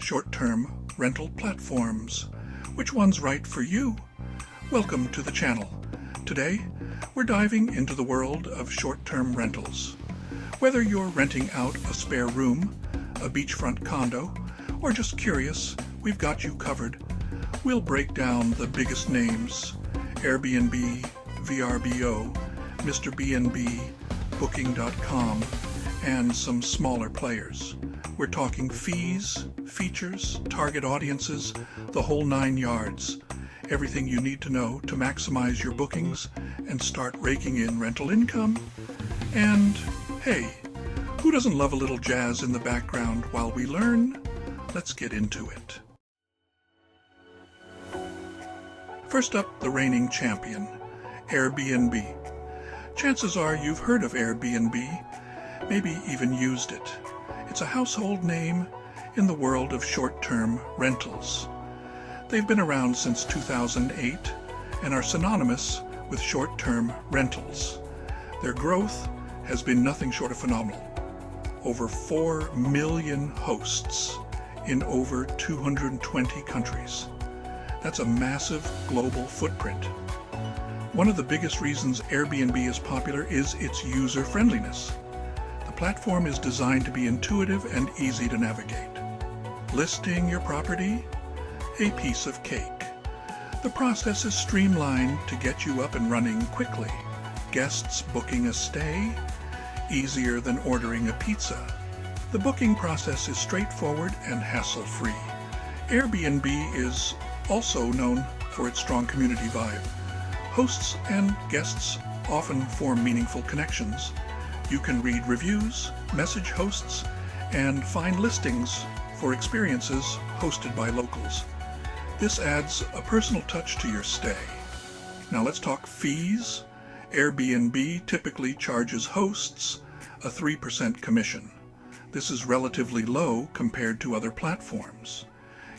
short-term rental platforms. Which one's right for you? Welcome to the channel. Today, we're diving into the world of short-term rentals. Whether you're renting out a spare room, a beachfront condo, or just curious, we've got you covered. We'll break down the biggest names: Airbnb, VRBO, Mr. B&B, Booking.com, and some smaller players. We're talking fees, features, target audiences, the whole 9 yards. Everything you need to know to maximize your bookings and start raking in rental income. And hey, who doesn't love a little jazz in the background while we learn? Let's get into it. First up, the reigning champion, Airbnb. Chances are you've heard of Airbnb, maybe even used it. It's a household name in the world of short-term rentals. They've been around since 2008 and are synonymous with short-term rentals. Their growth has been nothing short of phenomenal. Over 4 million hosts in over 220 countries. That's a massive global footprint. One of the biggest reasons Airbnb is popular is its user-friendliness. The platform is designed to be intuitive and easy to navigate. Listing your property? A piece of cake. The process is streamlined to get you up and running quickly. Guests booking a stay? Easier than ordering a pizza. The booking process is straightforward and hassle-free. Airbnb is also known for its strong community vibe. Hosts and guests often form meaningful connections. You can read reviews, message hosts, and find listings for experiences hosted by locals. This adds a personal touch to your stay. Now let's talk fees. Airbnb typically charges hosts a 3% commission. This is relatively low compared to other platforms.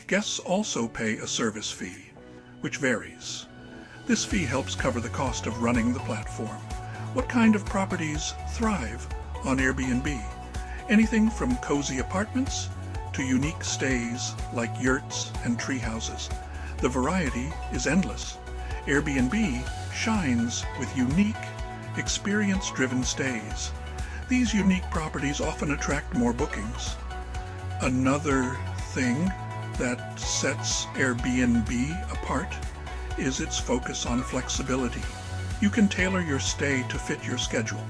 Guests also pay a service fee, which varies. This fee helps cover the cost of running the platform. What kind of properties thrive on Airbnb? Anything from cozy apartments to unique stays like yurts and tree houses. The variety is endless. Airbnb shines with unique, experience-driven stays. These unique properties often attract more bookings. Another thing that sets Airbnb apart is its focus on flexibility. You can tailor your stay to fit your schedule.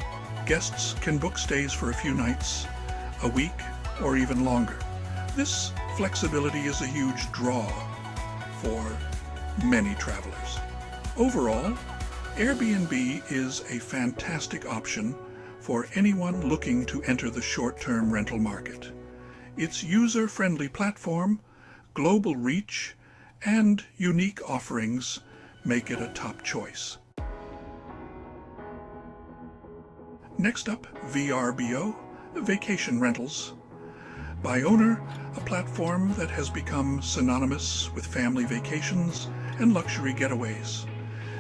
Guests can book stays for a few nights, a week, or even longer. This flexibility is a huge draw for many travelers. Overall, Airbnb is a fantastic option for anyone looking to enter the short-term rental market. Its user-friendly platform, global reach, and unique offerings make it a top choice. Next up, VRBO, Vacation Rentals. By owner, a platform that has become synonymous with family vacations and luxury getaways.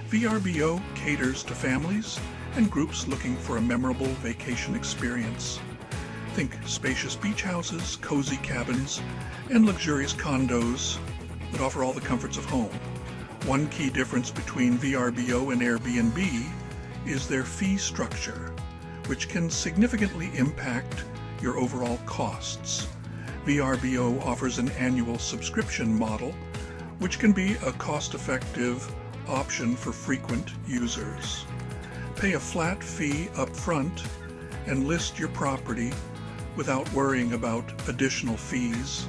VRBO caters to families and groups looking for a memorable vacation experience. Think spacious beach houses, cozy cabins, and luxurious condos that offer all the comforts of home. One key difference between VRBO and Airbnb is their fee structure, which can significantly impact your overall costs. VRBO offers an annual subscription model, which can be a cost-effective option for frequent users. Pay a flat fee up front and list your property without worrying about additional fees,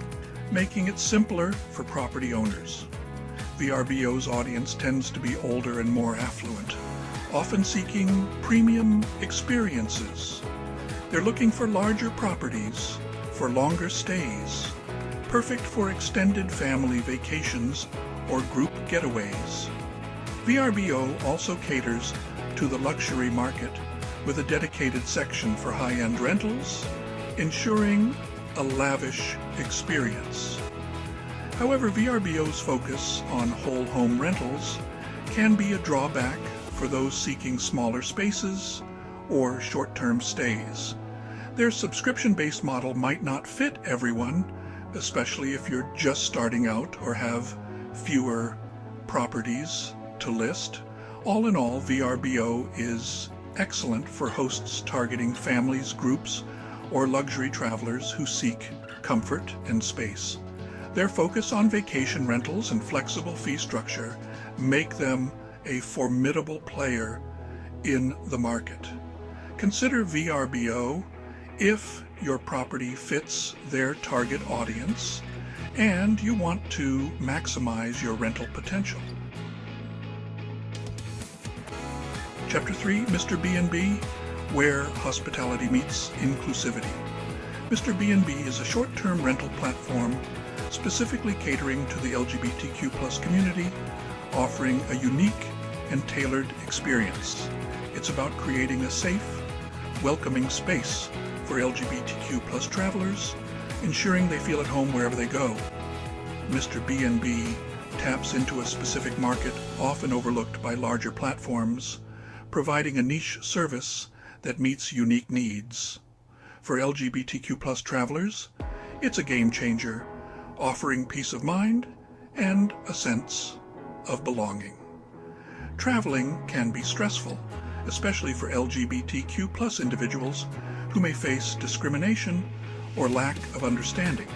making it simpler for property owners. VRBO's audience tends to be older and more affluent, often seeking premium experiences. They're looking for larger properties, for longer stays, perfect for extended family vacations or group getaways. VRBO also caters to the luxury market with a dedicated section for high-end rentals, ensuring a lavish experience. However, VRBO's focus on whole home rentals can be a drawback for those seeking smaller spaces or short-term stays. Their subscription-based model might not fit everyone, especially if you're just starting out or have fewer properties to list. All in all, VRBO is excellent for hosts targeting families, groups, or luxury travelers who seek comfort and space. Their focus on vacation rentals and flexible fee structure make them a formidable player in the market. Consider VRBO if your property fits their target audience and you want to maximize your rental potential. Chapter 3, Mr. B&B, where hospitality meets inclusivity. Mr. B&B is a short-term rental platform specifically catering to the LGBTQ+ community, offering a unique and tailored experience. It's about creating a safe, welcoming space for LGBTQ+ travelers, ensuring they feel at home wherever they go. Mr. B&B taps into a specific market often overlooked by larger platforms, providing a niche service that meets unique needs. For LGBTQ+ travelers, it's a game changer, offering peace of mind and a sense of belonging. Traveling can be stressful, especially for LGBTQ+ individuals who may face discrimination or lack of understanding.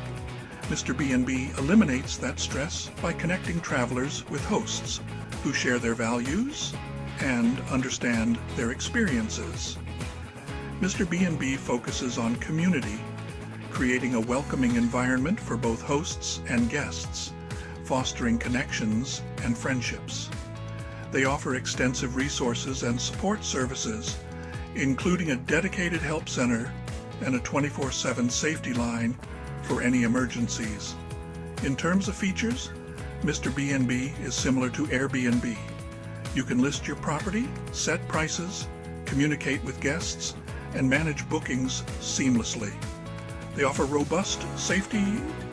Mr. B&B eliminates that stress by connecting travelers with hosts who share their values and understand their experiences. Mr. B&B focuses on community, creating a welcoming environment for both hosts and guests, fostering connections and friendships. They offer extensive resources and support services, including a dedicated help center and a 24/7 safety line for any emergencies. In terms of features, Mr. B&B is similar to Airbnb. You can list your property, set prices, communicate with guests, and manage bookings seamlessly. They offer robust safety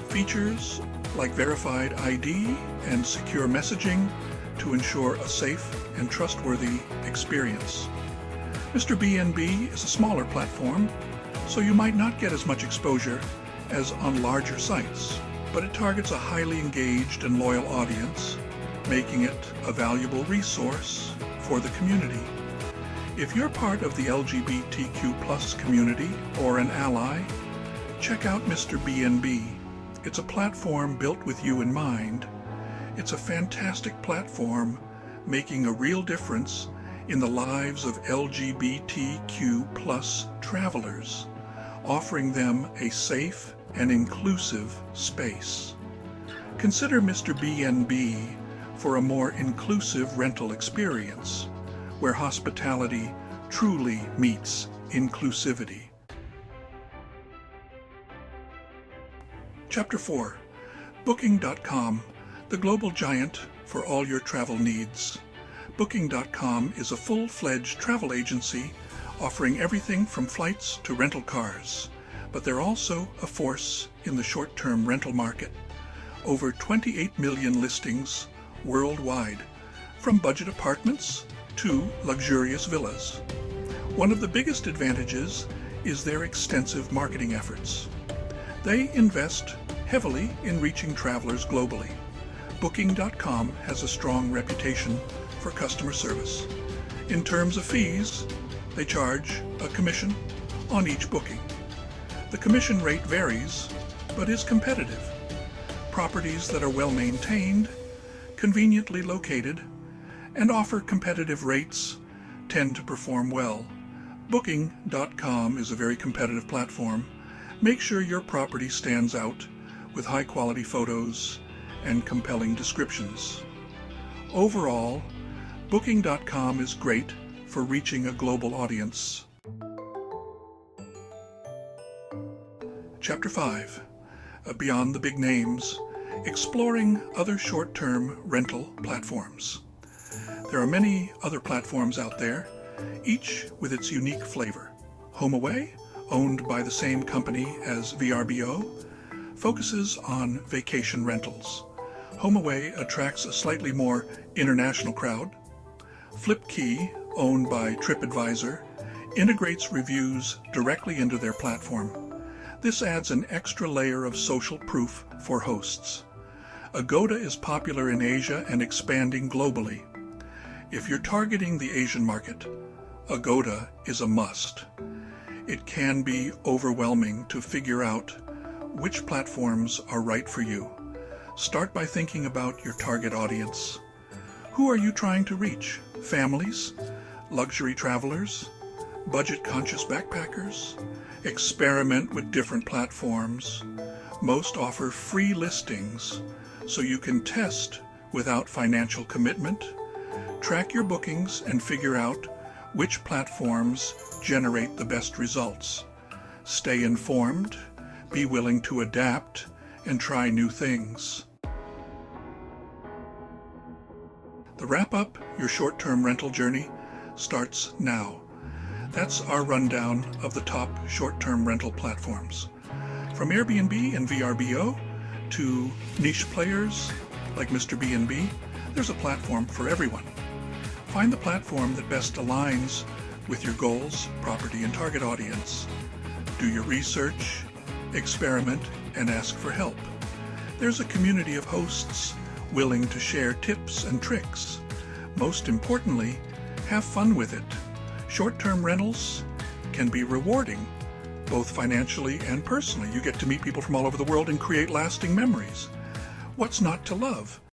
features like verified ID and secure messaging to ensure a safe and trustworthy experience. Mr. B&B is a smaller platform, so you might not get as much exposure as on larger sites, but it targets a highly engaged and loyal audience, making it a valuable resource for the community. If you're part of the LGBTQ+ community or an ally, check out Mr. B&B. It's a platform built with you in mind. It's a fantastic platform making a real difference in the lives of LGBTQ+ travelers, offering them a safe and inclusive space. Consider Mr. B&B for a more inclusive rental experience, where hospitality truly meets inclusivity. Chapter 4, Booking.com, the global giant for all your travel needs. Booking.com is a full-fledged travel agency offering everything from flights to rental cars, but they're also a force in the short-term rental market. Over 28 million listings worldwide, from budget apartments to luxurious villas. One of the biggest advantages is their extensive marketing efforts. They invest heavily in reaching travelers globally. Booking.com has a strong reputation for customer service. In terms of fees, they charge a commission on each booking. The commission rate varies, but is competitive. Properties that are well maintained, conveniently located, and offer competitive rates tend to perform well. Booking.com is a very competitive platform. Make sure your property stands out with high-quality photos and compelling descriptions. Overall, Booking.com is great for reaching a global audience. Chapter 5, Beyond the Big Names, exploring other short-term rental platforms. There are many other platforms out there, each with its unique flavor. HomeAway, owned by the same company as VRBO, focuses on vacation rentals. HomeAway attracts a slightly more international crowd. FlipKey, owned by TripAdvisor, integrates reviews directly into their platform. This adds an extra layer of social proof for hosts. Agoda is popular in Asia and expanding globally. If you're targeting the Asian market, Agoda is a must. It can be overwhelming to figure out which platforms are right for you. Start by thinking about your target audience. Who are you trying to reach? Families? Luxury travelers? Budget-conscious backpackers? Experiment with different platforms. Most offer free listings, so you can test without financial commitment. Track your bookings and figure out which platforms generate the best results. Stay informed, be willing to adapt, and try new things. The wrap-up, your short-term rental journey, starts now. That's our rundown of the top short-term rental platforms. From Airbnb and VRBO to niche players like Mr. B&B, there's a platform for everyone. Find the platform that best aligns with your goals, property, and target audience. Do your research, experiment, and ask for help. There's a community of hosts willing to share tips and tricks. Most importantly, have fun with it. Short-term rentals can be rewarding, both financially and personally. You get to meet people from all over the world and create lasting memories. What's not to love?